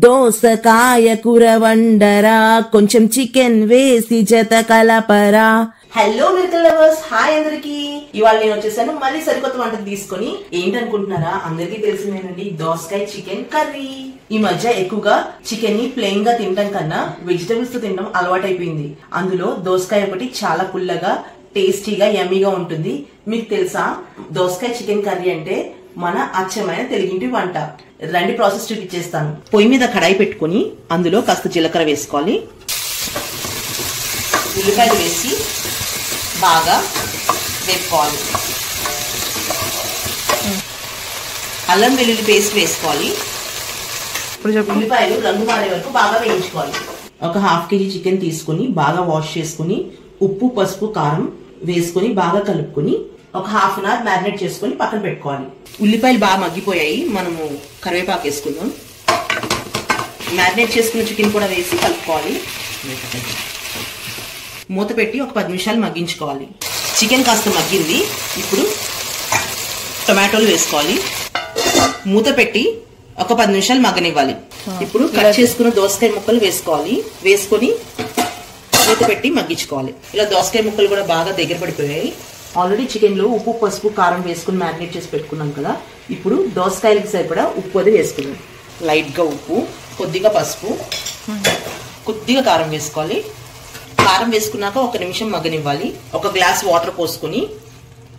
దోసకాయ కూర వండరా, కొంచెం చికెన్ వేసి జత కలపరా. హలో మిరకల్ లవర్స్, హాయ్ అందరికి. ఇవాళ నేను వచ్చేసాను మళ్ళీ సరికొత్త వంటలు తీసుకొని. ఏంటనుకుంటున్నారా, అందరికీ తెలిసిందేనండి దోసకాయ చికెన్ కర్రీ. ఈ మధ్య ఎక్కువగా చికెన్ ని ప్లెయిన్ గా తినడం కన్నా వెజిటబుల్స్ తో తినడం అలవాటైపోయింది. అందులో దోసకాయ ఒకటి చాలా పుల్లగా టేస్టీగా యమ్మీగా ఉంటుంది. మీకు తెలుసా, దోసకాయ చికెన్ కర్రీ అంటే మన అచ్చమైన తెలుగింటి వంట. రండి ప్రాసెస్ చూపించేస్తాను. పొయ్యి మీద కడాయి పెట్టుకుని అందులో కాస్త జీలకర్ర వేసుకోవాలి. ఉల్లిపాయలు వేసి బాగా వేపుకోవాలి. అల్లం వెల్లుల్లి పేస్ట్ వేసుకోవాలి. ఉల్లిపాయలు రంగు మారే వరకు బాగా వేయించుకోవాలి. ఒక ½ కేజీ చికెన్ తీసుకుని బాగా వాష్ చేసుకుని ఉప్పు పసుపు కారం వేసుకుని బాగా కలుపుకొని ఒక ½ అన్ అవర్ మ్యారినేట్ చేసుకుని పక్కన పెట్టుకోవాలి. ఉల్లిపాయలు బాగా మగ్గిపోయాయి, మనము కరివేపాకు వేసుకుందాం. మ్యారినేట్ చేసుకున్న చికెన్ కూడా వేసి కలుపుకోవాలి. మూత పెట్టి ఒక 10 నిమిషాలు మగ్గించుకోవాలి. చికెన్ కాస్త మగ్గింది. ఇప్పుడు టొమాటోలు వేసుకోవాలి. మూత పెట్టి ఒక 10 నిమిషాలు మగ్గనివ్వాలి. ఇప్పుడు కట్ చేసుకున్న దోసకాయ ముక్కలు వేసుకోవాలి. వేసుకొని మూత పెట్టి మగ్గించుకోవాలి. ఇలా దోసకాయ ముక్కలు కూడా బాగా దగ్గర పడిపోయాయి. ఆల్రెడీ చికెన్ లో ఉప్పు పసుపు కారం వేసుకుని మ్యారినేట్ చేసి పెట్టుకున్నాం కదా. ఇప్పుడు దోసకాయలకి సరిపడా ఉప్పు అది వేసుకున్నాం. లైట్ గా ఉప్పు, కొద్దిగా పసుపు, కొద్దిగా కారం వేసుకోవాలి. కారం వేసుకున్నాక 1 నిమిషం మగ్గనివ్వాలి. ఒక గ్లాస్ వాటర్ పోసుకుని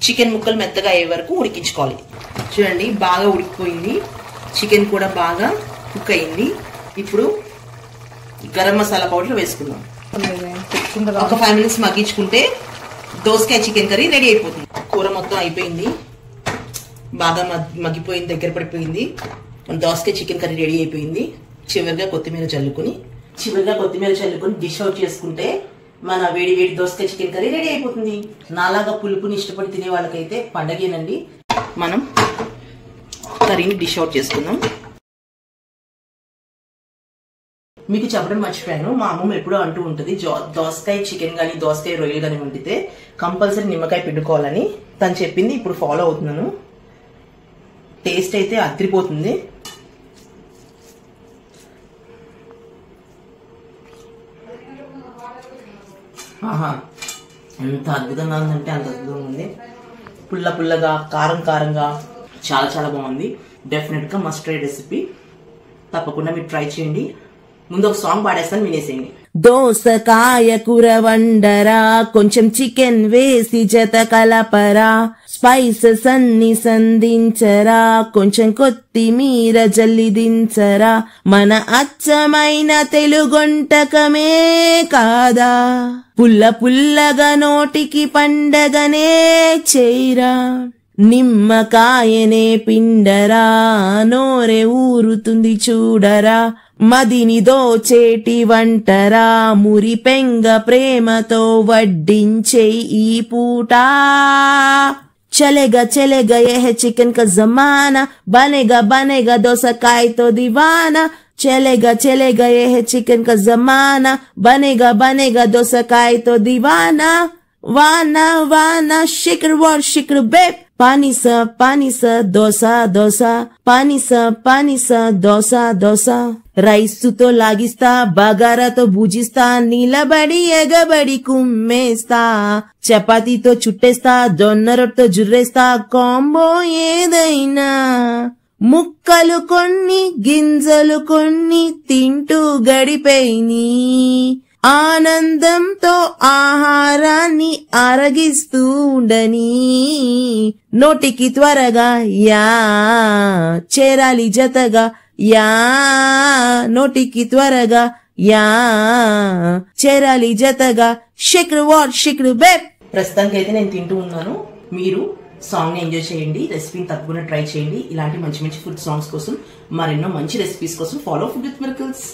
చికెన్ ముక్కలు మెత్తగా అయ్యే వరకు ఉడికించుకోవాలి. చూడండి, బాగా ఉడికిపోయింది. చికెన్ కూడా బాగా కుక్ అయింది. ఇప్పుడు గరం మసాలా పౌడర్ వేసుకుందాం. ఒక 5 మినిట్స్ మగ్గించుకుంటే దోసకాయ చికెన్ కర్రీ రెడీ అయిపోతుంది. కూర మొత్తం అయిపోయింది, బాగా మగ్గిపోయింది, దగ్గర పడిపోయింది. దోసకాయ చికెన్ కర్రీ రెడీ అయిపోయింది. చివరిగా కొత్తిమీర చల్లుకుని డిష్ అవుట్ చేసుకుంటే మన వేడి వేడి దోసకాయ చికెన్ కర్రీ రెడీ అయిపోతుంది. నాలాగా పులుపుని ఇష్టపడి తినే వాళ్ళకైతే పండగేనండి. మనం కర్రీని డిష్ అవుట్ చేసుకుందాం. మీకు చెప్పడం మర్చిపోయాను, మా అమ్మమ్మ ఎప్పుడూ అంటూ ఉంటుంది, దోసకాయ చికెన్ గానీ దోసకాయ రొయ్యలు గానీ వండితే కంపల్సరీ నిమ్మకాయ పిండుకోవాలని. తను చెప్పింది ఇప్పుడు ఫాలో అవుతున్నాను. టేస్ట్ అయితే అదిరిపోతుంది. ఆహా, ఎంత అద్భుతంగా ఉందంటే అంత అద్భుతంగా ఉంది. పుల్ల పుల్లగా కారం కారంగా చాలా చాలా బాగుంది. డెఫినెట్ గా మస్ట్ ట్రై రెసిపీ. తప్పకుండా మీరు ట్రై చేయండి. ముందు ఒక సాంగ్ పాడేస్తాను, వినేసేయండి. దోసకాయ కూర వండరా, కొంచెం చికెన్ వేసి జత కలపరా, స్పైసెస్ అన్ని సంధించరా, కొంచెం కొత్తిమీర జల్లి దించరా, మన అచ్చమైన తెలుగొంటకమే కాదా, పుల్ల పుల్లగా నోటికి పండగనే చేయరా, నిమ్మకాయనే పిండరా, నోరే ఊరుతుంది చూడరా, మదిని దోచేటి వంటరా, మురి పెంగ ప్రేమతో వడ్డించే ఈ పూట. చలేగా చలేగా యహ చికెన్ కా జమానా, బనేగా బనేగా దోసకాయ తో దీవానా, చలేగా చలేగా యహ చికెన్ కా జమానా, బనేగా బనేగా దోసకాయ తో దీవానా. వానా వానా షికర్ వార్ షికర్ బేబ్, పానీ సా దోసా దోసా, పానీ సా దోసా దోసా. రైసుతో లాగిస్తా, బగారాతో భుజిస్తా, నిలబడి ఎగబడి కుమ్మేస్తా, చపాతీతో చుట్టేస్తా, జొన్న రొట్టెతో జుర్రేస్తా, కాంబో ఏదైనా. ముక్కలు కొన్ని గింజలు కొన్ని తింటూ గడిపేని, ఆనందంతో ఆహారాన్ని అరగిస్తూ ఉండని, నోటికి త్వరగా యా చేరాలి జతగా, యా నోటికి త్వరగా యా చేరాలి జతగా. షిక్రు వాట్ షిక్రు బేబ్. ప్రస్తుతానికి అయితే నేను తింటూ ఉన్నాను. మీరు సాంగ్ ని ఎంజాయ్ చేయండి. రెసిపీని తప్పకుండా ట్రై చేయండి. ఇలాంటి మంచి మంచి ఫుడ్ సాంగ్స్ కోసం, మరెన్నో మంచి రెసిపీస్ కోసం ఫాలో ఫుడ్ విత్ మిరకల్స్.